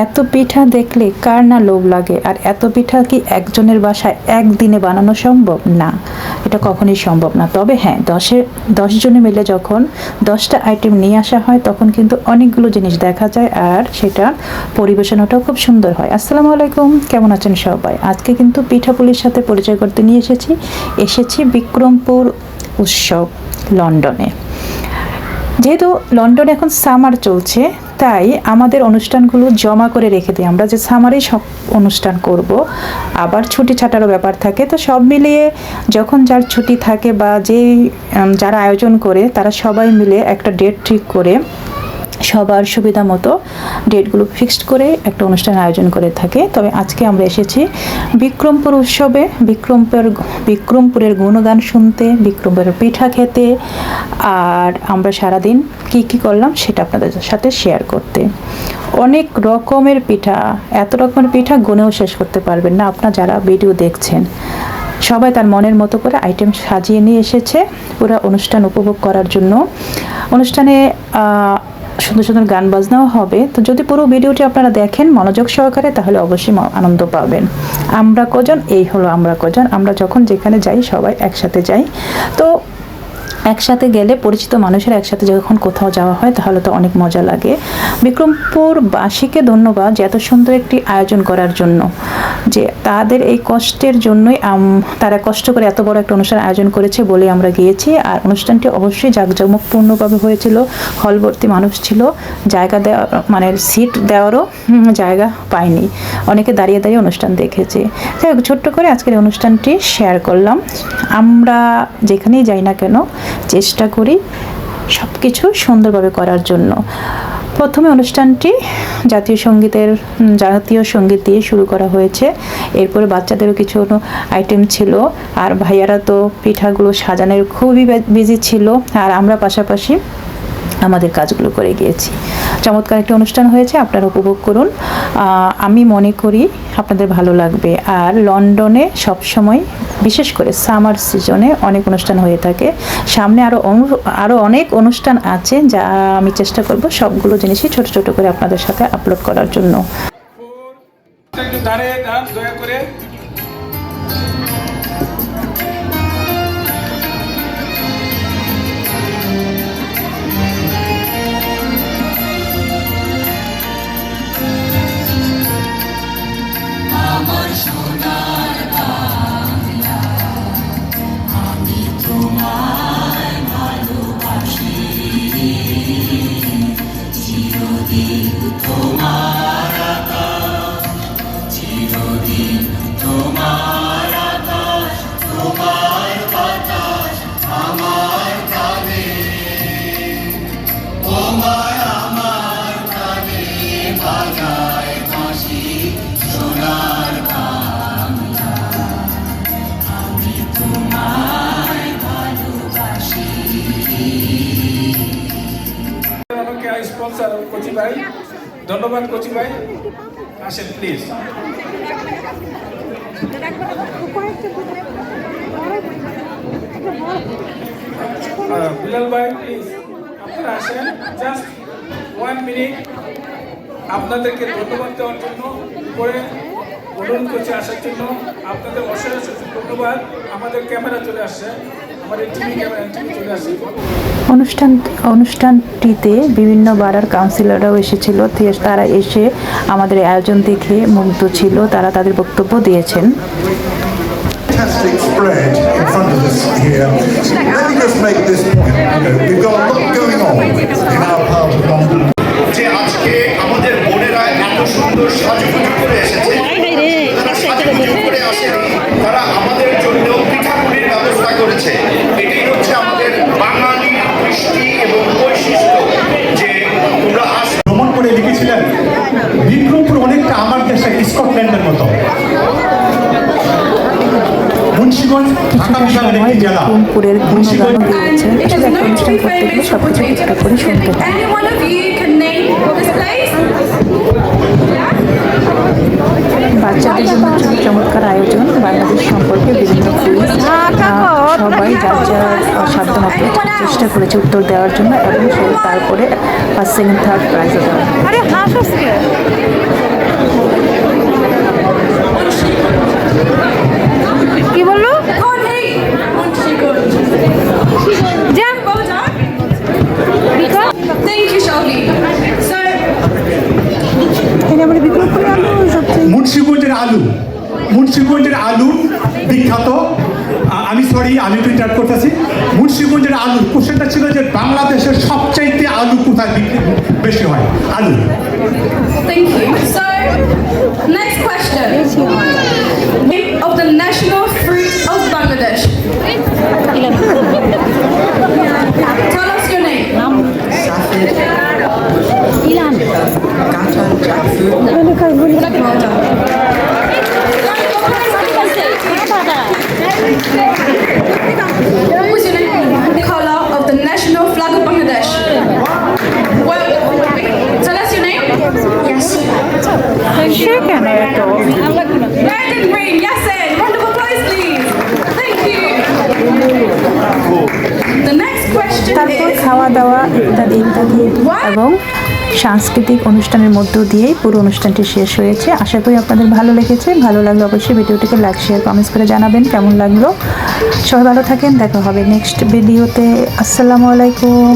এত পিঠা দেখলে কার না লোভ লাগে। আর এত পিঠা কি একজনের বাসায় একদিনে বানানো সম্ভব? না, এটা কখনোই সম্ভব না। তবে হ্যাঁ, 10 জনে মিলে যখন 10টা আইটেম নিয়ে আসা হয় তখন কিন্তু অনেকগুলো জিনিস দেখা যায় আর সেটা পরিবেশনাটাও খুব সুন্দর হয়। আসসালামু আলাইকুম, কেমন আছেন সবাই? আজকে কিন্তু পিঠাপুলির সাথে পরিচয় করতে নিয়ে এসেছি বিক্রমপুর উৎসব লন্ডনে। যেহেতু লন্ডনে এখন সামার চলছে, তাই আমাদের অনুষ্ঠানগুলো জমা করে রেখে দিই আমরা, যে সামারেই সব অনুষ্ঠান করব। আবার ছুটি ছাটারও ব্যাপার থাকে, তো সব মিলিয়ে যখন যার ছুটি থাকে বা যারা আয়োজন করে তারা সবাই মিলে একটা ডেট ঠিক করে সবার সুবিধা মতো ডেটগুলো ফিক্সড করে একটা অনুষ্ঠান আয়োজন করে থাকে। তবে আজকে আমরা এসেছি বিক্রমপুর উৎসবে, বিক্রমপুরের গুণগান শুনতে, বিক্রমপুরের পিঠা খেতে, আর আমরা সারাদিন কি করলাম সেটা আপনাদের সাথে শেয়ার করতে। অনেক রকমের পিঠা, এত রকমের পিঠা গুনেও শেষ করতে পারবেন না আপনারা যারা ভিডিও দেখছেন। সবাই তার মনের মতো করে আইটেম সাজিয়ে নিয়ে এসেছে পুরো অনুষ্ঠান উপভোগ করার জন্য। অনুষ্ঠানে সুন্দর সুন্দর গান বাজনাও হবে। তো যদি পুরো ভিডিওটি আপনারা দেখেন মনোযোগ সহকারে তাহলে অবশ্যই আনন্দ পাবেন। আমরা কজন, এই হলো আমরা কজন। আমরা যখন যেখানে যাই সবাই একসাথে যাই। তো একসাথে গেলে পরিচিত মানুষের একসাথে যখন কোথাও যাওয়া হয় তাহলে তো অনেক মজা লাগে। বিক্রমপুরবাসীকে ধন্যবাদ যে এত সুন্দর একটি আয়োজন করার জন্য, যে তাদের এই কষ্টের জন্যই তারা কষ্ট করে এত বড় একটা অনুষ্ঠান আয়োজন করেছে বলে আমরা গিয়েছি। আর অনুষ্ঠানটি অবশ্যই জাঁকজমকপূর্ণভাবে হয়েছিল, হলভর্তি মানুষ ছিল, জায়গা দেওয়া মানে সিট দেওয়ারও জায়গা পায়নি, অনেকে দাঁড়িয়ে দাঁড়িয়ে অনুষ্ঠান দেখেছে। যাই হোক, ছোট্ট করে আজকের অনুষ্ঠানটি শেয়ার করলাম। আমরা যেখানেই যাই না কেন চেষ্টা করি সব কিছু সুন্দরভাবে করার জন্য। প্রথমে অনুষ্ঠানটি জাতীয় সঙ্গীত দিয়ে শুরু করা হয়েছে। এরপরে বাচ্চাদেরও কিছু আইটেম ছিল, আর ভাইয়ারা তো পিঠাগুলো সাজানোর খুবই বিজি ছিল, আর আমরা পাশাপাশি আমাদের কাজগুলো করে গিয়েছি। চমৎকার একটা অনুষ্ঠান হয়েছে, আপনারা উপভোগ করুন। আমি মনে করি আপনাদের ভালো লাগবে। আর লন্ডনে সবসময় বিশেষ করে সামার সিজনে অনেক অনুষ্ঠান হয়ে থাকে। সামনে আরও অনেক অনুষ্ঠান আছে, যা আমি চেষ্টা করব সবগুলো জিনিসই ছোট ছোট করে আপনাদের সাথে আপলোড করার জন্য। কোচি ভাই, ধন্যবাদ কোচি ভাই, আসেন প্লিজ। বিলাল ভাই প্লিজ আপনারা আসেন, জাস্ট 1 মিনিট। আপনাদেরকে ধন্যবাদ দেওয়ার জন্য পরে অনুরোধ করছি আসার জন্য। আপনাদের অশেষ ধন্যবাদ। আমাদের ক্যামেরা চলে আসছে, আমাদের টিভি ক্যামেরা চলে আসছে। অনুষ্ঠানটিতে বিভিন্ন বাড়ার কাউন্সিলররাও এসেছিল। তারা এসে আমাদের আয়োজন দেখে মুগ্ধ ছিল, তারা তাদের বক্তব্য দিয়েছেন। Fantastic spread in front of us here. Let me just make this point. We've got a lot going on in our part of London. যে আজকে আমাদের বোনেরা এত সুন্দর সাজুগুজু করে এসেছে, তারা সাজুগুজু করে আসেনি, তারা আমাদের জন্য পিঠাপুলির ব্যবস্থা করেছে। এটাই হচ্ছে আমাদের বাঙালির কৃষ্টি এবং বৈশিষ্ট্য, যে তোমরা ভ্রমণ করে লিখেছিলেন বিক্রমপুর অনেকটা আমার দেশে স্কটল্যান্ডের মতো। মুন্সিগঞ্জ বিক্রমপুরের গুণগান দিয়েছে। আসলে একটা অনুষ্ঠান করতে গেলে সব কিছু একটা করে শুনতে হয়। বাচ্চাদের জন্য চমৎকার আয়োজন, বাংলাদেশ সম্পর্কে বিভিন্ন কুইজ, সবাই যার যার সাধ্যমতো চেষ্টা করেছে উত্তর দেওয়ার জন্য, এবং তারপরে ফার্স্ট সেকেন্ড থার্ড প্রাইজও দেওয়া। আলু, মুন্সিগঞ্জের আলু বিখ্যাত। আমি আমি একটু ইন্টারাপ্ট করতেছি। মুন্সিগঞ্জের আলু, কোশ্চেনটা ছিল যে বাংলাদেশের সবচাইতে আলু কোথায় বেশি হয়? আলু। Thank you. So, next question. Name of the national fruit of Bangladesh. Tell us your name. Ilan. Cotton, jackfruit. Well done. What was your name? The color of the national flag of Bangladesh. Well, tell us your name. Yes. সে কেন এত Red and green. Yes, Ed. Round of applause, please. Thank you. The next question তারপর is. খাওয়া দাওয়া ইত্যাদি ইত্যাদি এবং সাংস্কৃতিক অনুষ্ঠানের মধ্য দিয়েই পুরো অনুষ্ঠানটি শেষ হয়েছে। আশা করি আপনাদের ভালো লেগেছে। ভালো লাগলে অবশ্যই ভিডিওটিকে লাইক শেয়ার কমেন্টস করে জানাবেন কেমন লাগলো। সবাই ভালো থাকেন, দেখা হবে নেক্সট ভিডিওতে। আসসালামু আলাইকুম।